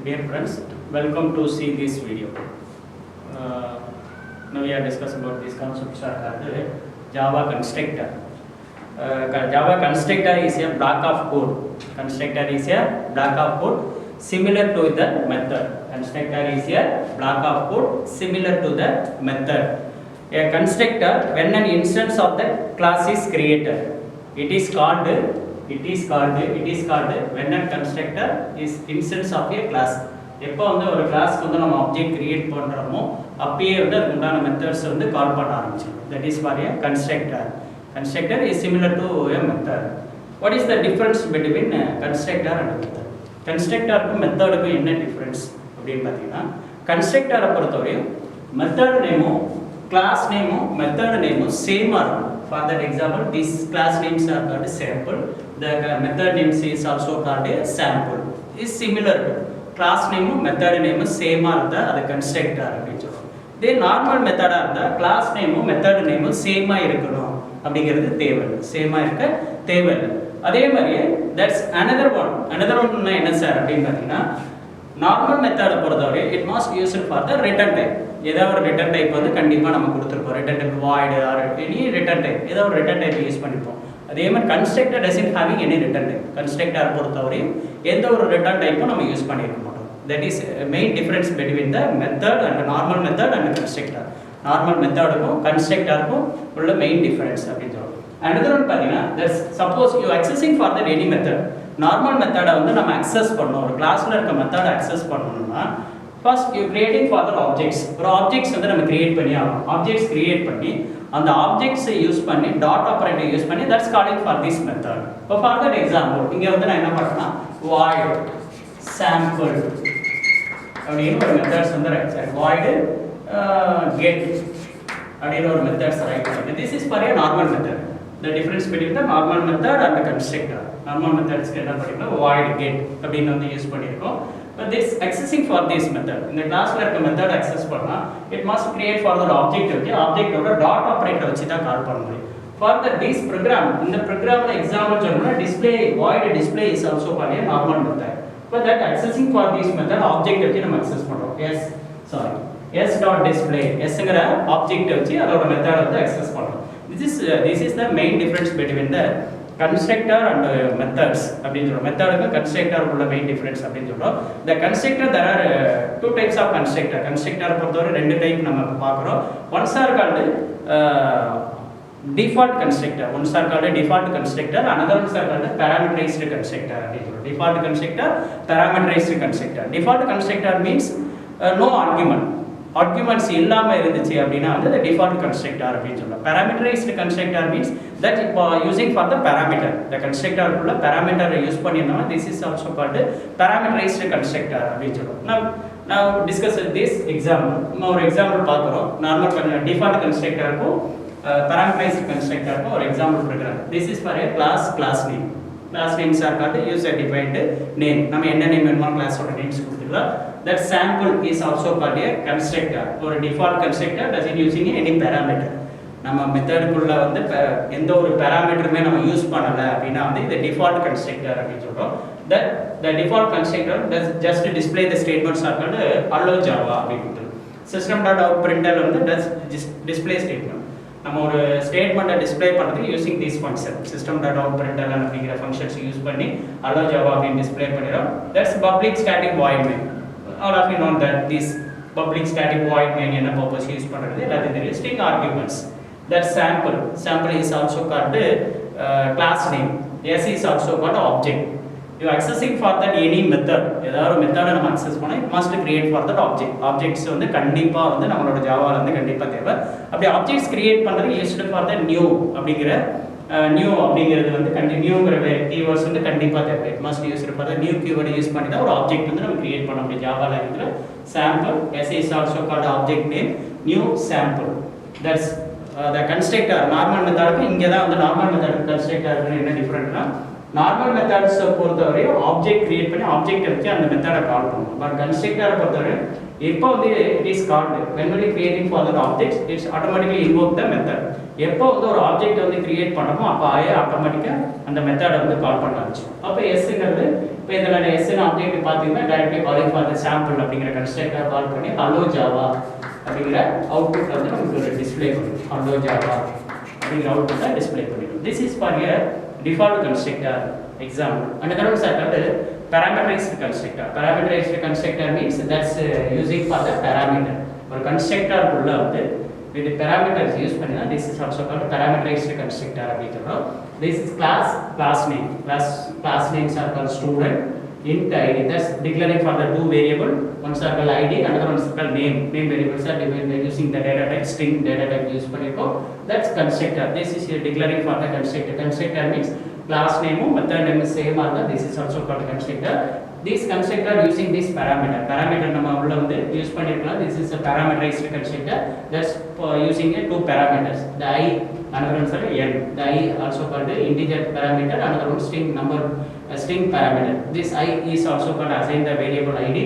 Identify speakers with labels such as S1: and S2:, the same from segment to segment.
S1: Dear friends, welcome to see this video. Now we are discussing about this concepts are called Java constructor. Java constructor is a block of code. Constructor is a block of code similar to the method. Constructor is a block of code similar to the method. A constructor, when an instance of the class is created, it is called when a constructor is instance of a class. எப்போ வந்து ஒரு கிளாஸ்க்கு வந்து நம்ம object create பண்ணுறோமோ அப்பயே வந்து அதுக்கு உண்டான மெத்தட்ஸ் வந்து கால் பண்ண ஆரம்பிச்சிடும். That is for a constructor. Constructor is similar to a method. What is the difference between constructor and method? கன்ஸ்ட்ரக்டருக்கும் மெத்தடுக்கும் என்ன டிஃப்ரென்ஸ் அப்படின்னு பார்த்தீங்கன்னா, கன்ஸ்ட்ரக்டரை பொறுத்தவரையும் மெத்தட் நேமும் கிளாஸ் நேமும் மெத்தட் நேமும் சேமாக இருக்கும். For that example, these class names are called sample. The method names is also called a sample. Is similar to class name method name same இருந்தா அது constructor அப்படின்னு சொல்றோம். இதே நார்மல் மெத்தடா இருந்தா கிளாஸ் நேமும் மெத்தட் நேமும் சேமா இருக்கணும் அப்படிங்கிறது தேவையில்லை. சேமா இருக்க தேவையில்லை. அதே மாதிரியே தட்ஸ் another one என்ன சார் அப்படின்னு பார்த்தீங்கன்னா, நார்மல் மெத்தடை பொறுத்தவரை it must used for the return type. ஏதாவது ஒரு ரிட்டர்ன் டைப் வந்து கண்டிப்பாக நம்ம கொடுத்துருப்போம். Return type void or any return type, ஏதாவது ஒரு ரிட்டர்ன் டைப் யூஸ் பண்ணிப்போம். அதே மாதிரி constructor doesn't having any return type. Constructor பொறுத்தவரையும் எந்த ஒரு ரிட்டர்ன் டைப்பும் நம்ம யூஸ் பண்ணியிருக்க மாட்டோம். That is main difference between the method and normal method and constructor. Normal மெத்தடுக்கும் கன்ஸ்ட்ரக்டருக்கும் உள்ள மெயின் டிஃபரன்ஸ் அப்படின்னு சொல்லுவோம். another one பார்த்தீங்கன்னா, that's suppose you accessing for that any method. Normal மெத்தடை வந்து நம்ம அக்சஸ் பண்ணணும், ஒரு கிளாஸில் இருக்க மெத்தடை அக்சஸ் பண்ணணும்னா first you creating for the objects. ஒரு ஆப்ஜெக்ட்ஸ் வந்து நம்ம கிரியேட் பண்ணி ஆகணும். ஆப்ஜெக்ட்ஸ் கிரியேட் பண்ணி அந்த ஆப்ஜெக்ட்ஸை யூஸ் பண்ணி டாட் ஆப்பரேட்டர் யூஸ் பண்ணி that's calling for this method. இப்போ ஃபார் தட் எக்ஸாம்பிள் இங்கே வந்து நான் என்ன பண்ணுறேன்னா void sample அப்படின்னு ஒரு மெத்தட்ஸ் வந்து ரைட் சைட் void get அப்படின்னு ஒரு மெத்தட்ஸ் ரைட் பண்ணி this is for A normal method. The difference between the normal method and the constructor. Normal methods என்ன பண்ணிருக்கோம் void get அப்படின்னு வந்து யூஸ் பண்ணிருக்கோம். But this accessing for this method, இந்த கிளாஸ்ல இருக்க மெத்தட் அக்சஸ் பண்ணா it must create for the object வச்சு ஆப்ஜெக்ட்டோட டாட் ஆபரேட்டர் வச்சு தான் கால் பண்ண முடியும். For the this program, இந்த ப்ரோக்ராம்ல எக்ஸாம்பிள் சொல்லணும்னா display void display is also called a normal method. But that accessing for this method object வச்சு நம்ம அக்சஸ் பண்றோம். s.display sங்கற ஆப்ஜெக்ட் வச்சு அதோட மெத்தட் வந்து அக்சஸ் பண்றோம். This is the main difference between the constructor and methods அப்படினு சொல்றோம். மெத்தடுக்கு constructor உள்ள main difference அப்படினு சொல்றோம். The constructor there are two types of constructor. constructor பொறுத்தவரை ரெண்டு டைப் நம்ம பார்க்கறோம். Ones are called default constructor. Ones are called default constructor. Another ones are called parameterized constructor அப்படினு சொல்றோம். Default constructor, parameterized constructor. Default constructor means no argument. Arguments இல்லாம இருந்துச்சு அப்படினா வந்து the default constructor அப்படினு சொல்றோம். parameterized constructor means that using for the parameter. the constructor உள்ள parameter use பண்ணினா this is also called parameterized constructor அப்படினு சொல்றோம். now discuss this example. நம்ம ஒரு எக்ஸாம்பிள் பார்க்கறோம். நார்மல் default constructor க்கு parameterized constructor க்கு ஒரு example program. this is for a class name. class names are called user defined name. நம்ம என்ன நேம் வேணுமோ கிளாஸோட நேம்ஸ் கொடுத்துக்கலாம். That sample is also called a constructor or a default constructor doesn't using any parameter. நம்ம மெத்தடுக்குள்ள வந்து எந்த ஒரு பாராமீட்டருமே நம்ம யூஸ் பண்ணல அப்படினா வந்து இது default constructor அப்படி சொல்றோம். That the default constructor does just display the statements are called hello java அப்படி கொடுத்துரும். system.out.println வந்து does display statement. நம்ம ஒரு ஸ்டேட்மென்ட்டை டிஸ்ப்ளே பண்றதுக்கு யூசிங் திஸ் ஃபங்க்ஷன் system.out.println அப்படிங்கற ஃபங்க்ஷன்ஸ் யூஸ் பண்ணி hello java அப்படி display பண்ணிரோம். That's public static void main. All of you know that this public static void main என்ன purpose யூஸ் பண்றது எல்லாத்தையும் தெரியும். string arguments. That sample is also called class name. s is also called object. You accessing for that any method, ஏதாவது ஒரு மெத்தட நம்ம access பண்ணா it must create for that object. objects வந்து கண்டிப்பா வந்து நம்மளோட ஜாவால வந்து கண்டிப்பா தேவை. அப்படி objects create பண்றது used for the new அப்படிங்கற நியூ அப்படிங்கிறது வந்து கண்டினியூங்கிற கீவேர்ட்ஸ் வந்து கண்டிப்பா தேவை. it must use for the new keyword use பண்ணி தான் ஒரு ஆப்ஜெக்ட் வந்து நம்ம கிரியேட் பண்ண முடியும். ஜாவால இருக்கிற sample s is also called object name new sample. That's the constructor. Normal மெத்தடுக்கு இங்க தான் வந்து நார்மல் மெத்தட் கன்ஸ்ட்ரக்டருக்கு என்ன டிஃபரண்ட்னா, நார்மல் மெத்தட்ஸ் பொறுத்தவரை ஆப்ஜெக்ட் கிரியேட் பண்ணி ஆப்ஜெக்ட் வச்சு அந்த மெத்தடை கால் பண்ணுவோம். பட் கன்ஸ்ட்ரக்டரை பொறுத்தவரை இப்போ வந்து it is called when we creating for the objects it's automatically invoke the method. எப்போ வந்து ஒரு ஆப்ஜெக்ட் வந்து கிரியேட் பண்ணுறோமோ அப்போ ஆட்டோமேட்டிக்காக அந்த மெத்தடை வந்து கால் பண்ண ஆரம்பிச்சோம். அப்போ எஸ்ங்கிறது இப்போ இதில் எஸ்ன்னு ஆப்ஜெக்ட் பார்த்தீங்கன்னா directly calling for the sample அப்படிங்கிற கன்ஸ்ட்ரக்டர் கால் பண்ணி ஹலோ ஜாவா அப்படிங்கிற அவுட்புட் வந்து நமக்கு ஒரு டிஸ்பிளே பண்ணும். ஹலோ ஜாவா அப்படிங்கிற அவுட்புட்டை டிஸ்பிளே பண்ணிடும். This is for a default constructor example. Another one is called parameterized constructor. Parameterized constructor means that's using for the parameter. ஒரு constructor குள்ள வந்து with parameters use பண்ணா this is also called parameterized constructor அப்படிங்கறோம். This is class name. Class names are called student, int id. That's declaring for the two variable. One is called id, another one is called name. Name variables are defined by using the data type string data type use பண்ணிருக்கோம். That's constructor. This is declaring for the constructor. Constructor means class name method name same are this is also called constructor. This constructor using this parameter நம்ம உள்ள வந்து use பண்ணிருக்கலாம். This is a parameterized constructor that's using a two parameters, the I, another one is n. The I also called the integer parameter, another one string number string parameter. This I is also called assigned the variable id,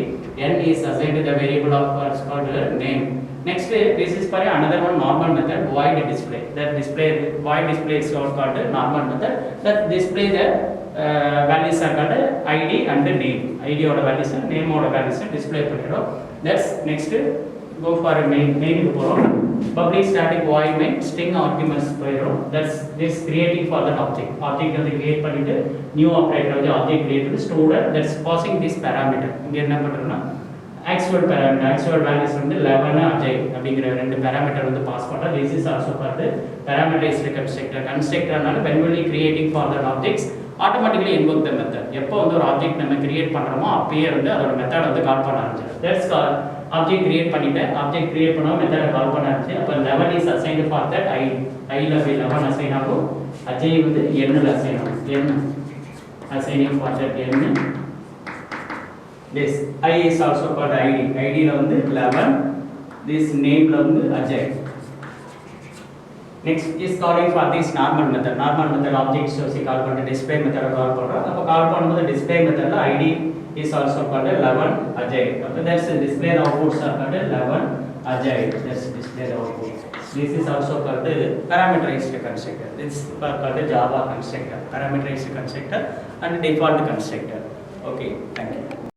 S1: n is assigned the variable of what's called name. Next, this is for another one normal method, void display. That void display is called normal method. That display the values are called id and name. id oda values and name oda values display பண்ணிரோம். That's next go for main போறோம். Public static void main string arguments போயிரோம். That's this creating for that object. Object வந்து create பண்ணிட்டு new operator வந்து object create பண்ணி student that's passing this parameter. இங்க என்ன பண்றோம்னா actual values வந்து 11 ajay அப்படிங்கற ரெண்டு parameter வந்து பாஸ் பண்றா. This is also called parameterized constructor. When we creating for the objects automatically invoke the method. எப்போ வந்து ஒரு ஆப்ஜெக்ட் நம்ம கிரியேட் பண்றோமோ அப்பவே வந்து அதோட மெத்தட் வந்து கால் பண்ண ஆரம்பிச்சிடும். That's called ஆப்ஜெக்ட் கிரியேட் பண்ணிட்டேன். ஆப்ஜெக்ட் கிரியேட் பண்ணா மெத்தட கால் பண்ண ஆரம்பிச்சு. அப்ப 11 is assigned for that I ல 11 அசைன் ஆகும். ajay வந்து n ல அசைன் ஆகும். n assigning for that n. This I is also called id. id ல வந்து 11. This name ல வந்து ajay. Next is calling for this normal method. Normal method objects so call பண்ணி display method கால் பண்றோம். அப்ப கால் பண்ணும்போது display method ல id is also called 11 ajay. So that's display the outputs are called 11 ajay. That's display the output. This is also called parameterized constructor. This is called Java constructor, parameterized constructor and default constructor. Okay, thank you.